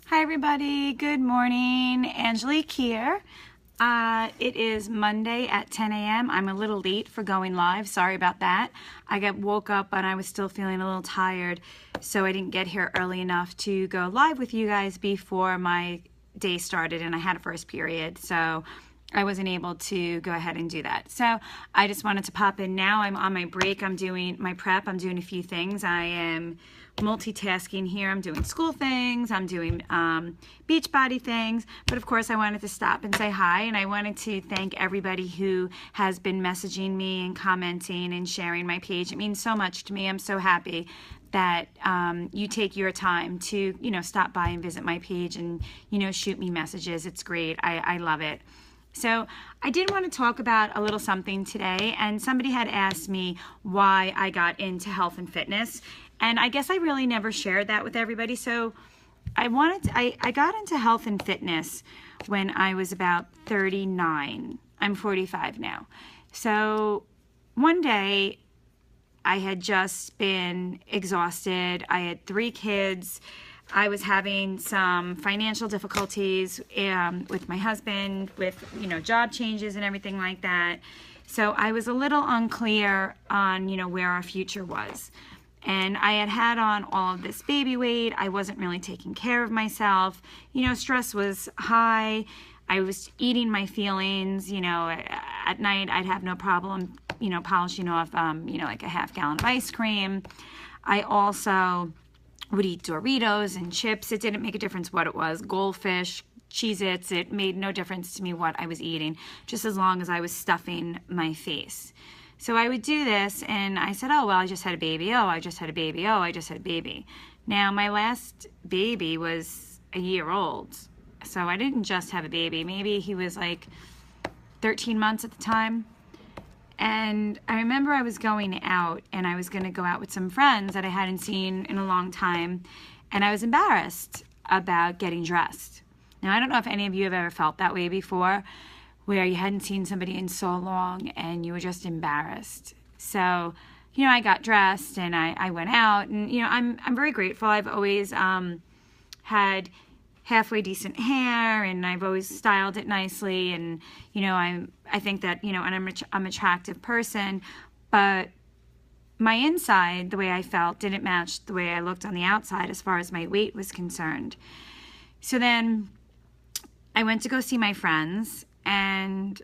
Hi everybody, good morning. Angelique here. It is Monday at 10 a.m. I'm a little late for going live. Sorry about that. I woke up and I was still feeling a little tired, so I didn't get here early enough to go live with you guys before my day started and I had a first period, so I wasn't able to go ahead and do that. So I just wanted to pop in now. I'm on my break. I'm doing my prep. I'm doing a few things. I am multitasking here. I'm doing school things. I'm doing beach body things. But of course, I wanted to stop and say hi. And I wanted to thank everybody who has been messaging me and commenting and sharing my page. It means so much to me. I'm so happy that you take your time to, stop by and visit my page and, shoot me messages. It's great. I love it. So I did want to talk about a little something today, and somebody had asked me why I got into health and fitness, and I guess I really never shared that with everybody. So I got into health and fitness when I was about 39. I'm 45 now. So one day I had just been exhausted. I had 3 kids. I was having some financial difficulties with my husband, with job changes and everything like that. So I was a little unclear on where our future was. And I had on all of this baby weight. I wasn't really taking care of myself. Stress was high. I was eating my feelings. At night I'd have no problem polishing off like a half gallon of ice cream. I also would eat Doritos and chips. It didn't make a difference what it was. Goldfish, Cheez-Its, it made no difference to me what I was eating, just as long as I was stuffing my face. So I would do this, and I said, oh, well, I just had a baby. Oh, I just had a baby. Oh, I just had a baby. Now, my last baby was a year old, so I didn't just have a baby. Maybe he was like 13 months at the time. And I remember I was going out, and I was going to go out with some friends that I hadn't seen in a long time, and I was embarrassed about getting dressed. Now, I don't know if any of you have ever felt that way before, where you hadn't seen somebody in so long, and you were just embarrassed. So, I got dressed, and I went out, and, I'm very grateful. I've always had halfway decent hair, and I've always styled it nicely, and I think that and I'm an attractive person, but my inside, the way I felt, didn't match the way I looked on the outside as far as my weight was concerned. So then I went to go see my friends, and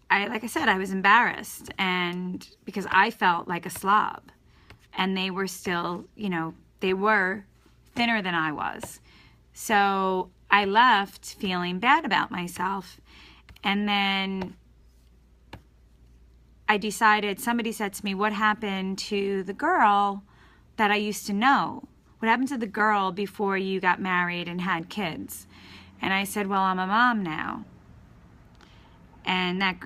like I said, I was embarrassed, and because I felt like a slob, and they were still, they were thinner than I was. So I left feeling bad about myself, and then I decided, somebody said to me, what happened to the girl that I used to know? What happened to the girl before you got married and had kids? And I said, well, I'm a mom now, and that,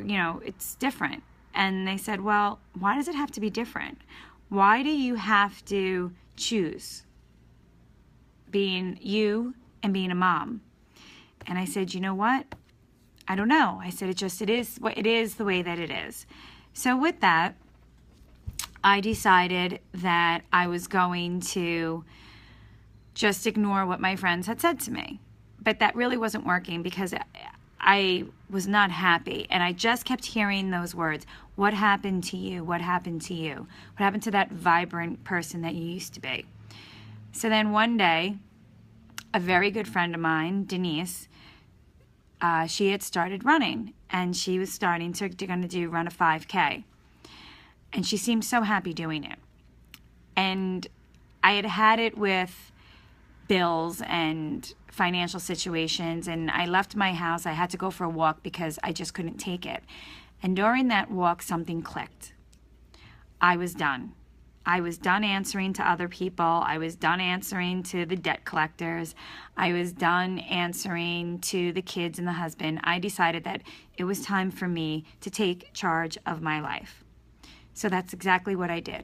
it's different. And they said, well, why does it have to be different? Why do you have to choose being you and being a mom? And I said, you know what? I don't know. I said, it is the way that it is. So with that, I decided that I was going to just ignore what my friends had said to me. But that really wasn't working, because I was not happy. And I just kept hearing those words. What happened to you? What happened to you? What happened to that vibrant person that you used to be? So then one day, a very good friend of mine, Denise, she had started running, and she was starting to run a 5K. And she seemed so happy doing it. And I had it with bills and financial situations, and I left my house. I had to go for a walk because I just couldn't take it. And during that walk, something clicked. I was done. I was done answering to other people. I was done answering to the debt collectors. I was done answering to the kids and the husband. I decided that it was time for me to take charge of my life. So that's exactly what I did.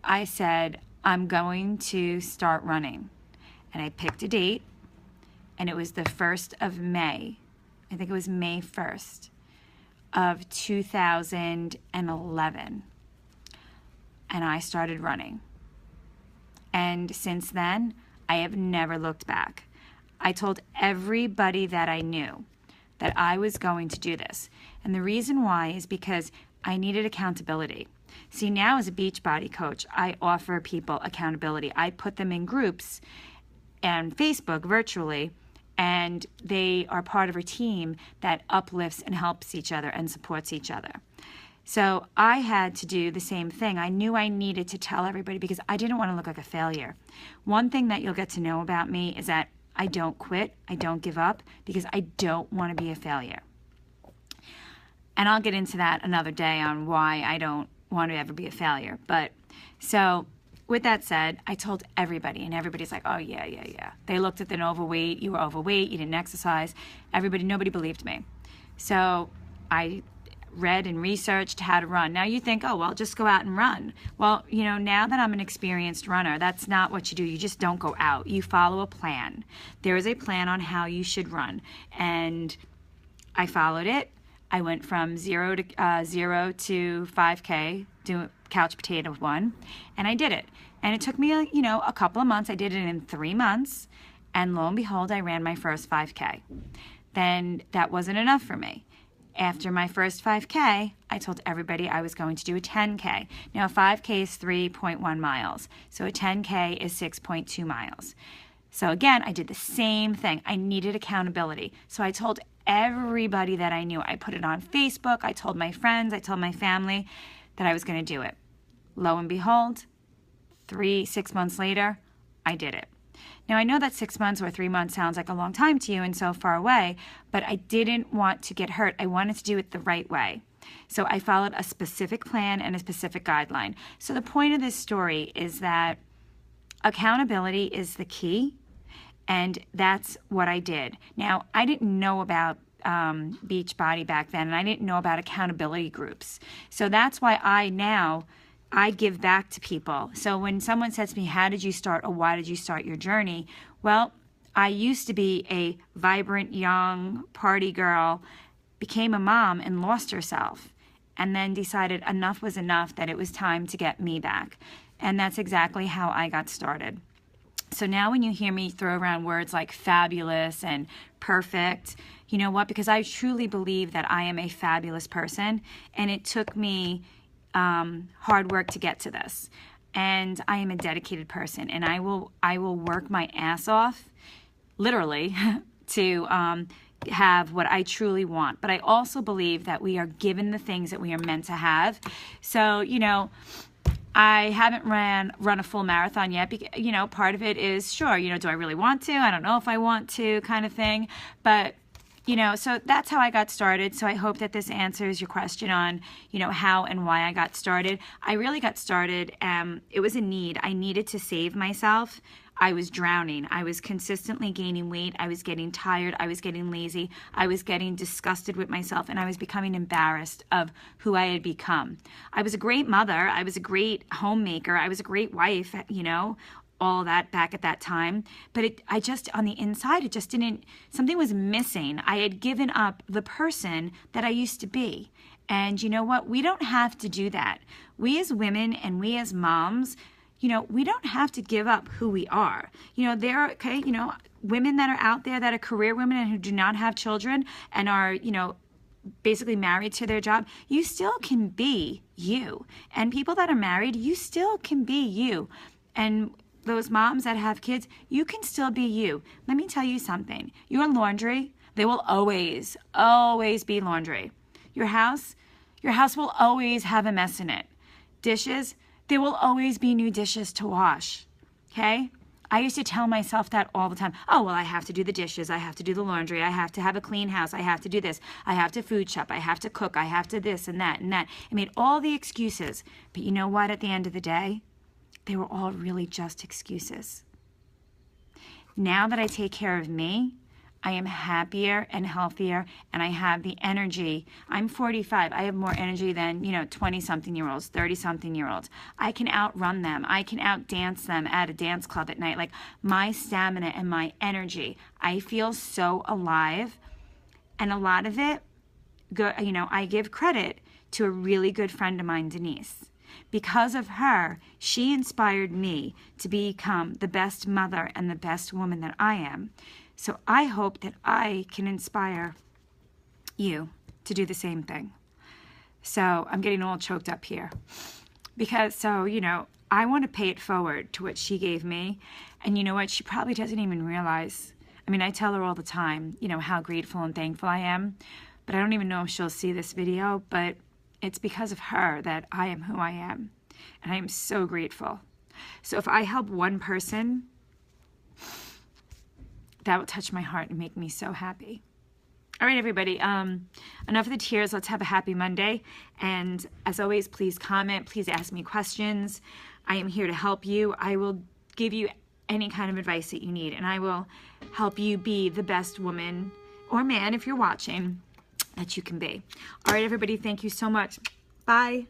I said, I'm going to start running. And I picked a date, and it was the 1st of May. I think it was May 1st of 2011. And I started running. And since then, I have never looked back. I told everybody that I knew that I was going to do this. And the reason why is because I needed accountability. See, now as a Beachbody coach, I offer people accountability. I put them in groups and Facebook virtually, and they are part of a team that uplifts and helps each other and supports each other. So I had to do the same thing. I knew I needed to tell everybody because I didn't want to look like a failure. One thing that you'll get to know about me is that I don't quit, I don't give up, because I don't want to be a failure. And I'll get into that another day on why I don't want to ever be a failure. But so with that said, I told everybody, and everybody's like, oh yeah. They looked at the overweight, you were overweight, you didn't exercise. Nobody believed me. So I read and researched how to run. Now you think, oh, well, just go out and run. Well, now that I'm an experienced runner, that's not what you do. You just don't go out. You follow a plan. There is a plan on how you should run. And I followed it. I went from 0 to 5K, do couch potato 1, and I did it. And it took me, a couple of months. I did it in 3 months, and lo and behold, I ran my first 5K. Then that wasn't enough for me. After my first 5K, I told everybody I was going to do a 10K. Now, a 5K is 3.1 miles, so a 10K is 6.2 miles. So again, I did the same thing. I needed accountability. So I told everybody that I knew. I put it on Facebook. I told my friends. I told my family that I was going to do it. Lo and behold, 6 months later, I did it. Now, I know that 6 months or 3 months sounds like a long time to you and so far away, but I didn't want to get hurt. I wanted to do it the right way. So I followed a specific plan and a specific guideline. So the point of this story is that accountability is the key, and that's what I did. Now, I didn't know about Beachbody back then, and I didn't know about accountability groups. So that's why I give back to people. So when someone says to me, how did you start or why did you start your journey? Well, I used to be a vibrant, young party girl, became a mom and lost herself, and then decided enough was enough, that it was time to get me back. And that's exactly how I got started. So now when you hear me throw around words like fabulous and perfect, you know what? Because I truly believe that I am a fabulous person, and it took me hard work to get to this. And I am a dedicated person, and I will work my ass off, literally, to have what I truly want. But I also believe that we are given the things that we are meant to have. So, I haven't run a full marathon yet. Part of it is, sure, do I really want to? I don't know if I want to, kind of thing. But so that's how I got started. So I hope that this answers your question on, how and why I got started. I really got started, it was a need. I needed to save myself. I was drowning. I was consistently gaining weight. I was getting tired. I was getting lazy. I was getting disgusted with myself, and I was becoming embarrassed of who I had become. I was a great mother. I was a great homemaker. I was a great wife, all that back at that time. But I just, on the inside, it just didn't, something was missing. I had given up the person that I used to be. And you know what? We don't have to do that. We as women and we as moms, we don't have to give up who we are. There are, women that are out there that are career women and who do not have children and are, basically married to their job. You still can be you. And people that are married, you still can be you. And those moms that have kids, you can still be you. Let me tell you something. Your laundry, there will always, always be laundry. Your house will always have a mess in it. Dishes, there will always be new dishes to wash. Okay? I used to tell myself that all the time. Oh, well, I have to do the dishes. I have to do the laundry. I have to have a clean house. I have to do this. I have to food shop. I have to cook. I have to this and that and that. I made all the excuses. But you know what? At the end of the day, they were all really just excuses. Now that I take care of me, I am happier and healthier, and I have the energy. I'm 45. I have more energy than, 20-something-year-olds, 30-something-year-olds. I can outrun them. I can outdance them at a dance club at night. Like, my stamina and my energy, I feel so alive. And a lot of it, I give credit to a really good friend of mine, Denise. Because of her, she inspired me to become the best mother and the best woman that I am. So I hope that I can inspire you to do the same thing. So I'm getting all choked up here. Because, so, you know, I want to pay it forward to what she gave me. And you know what? She probably doesn't even realize. I mean, I tell her all the time, you know, how grateful and thankful I am. But I don't even know if she'll see this video. But it's because of her that I am who I am. And I am so grateful. So if I help one person, that will touch my heart and make me so happy. All right, everybody, enough of the tears. Let's have a happy Monday. And as always, please comment. Please ask me questions. I am here to help you. I will give you any kind of advice that you need, and I will help you be the best woman or man, if you're watching, that you can be. All right, everybody, thank you so much. Bye.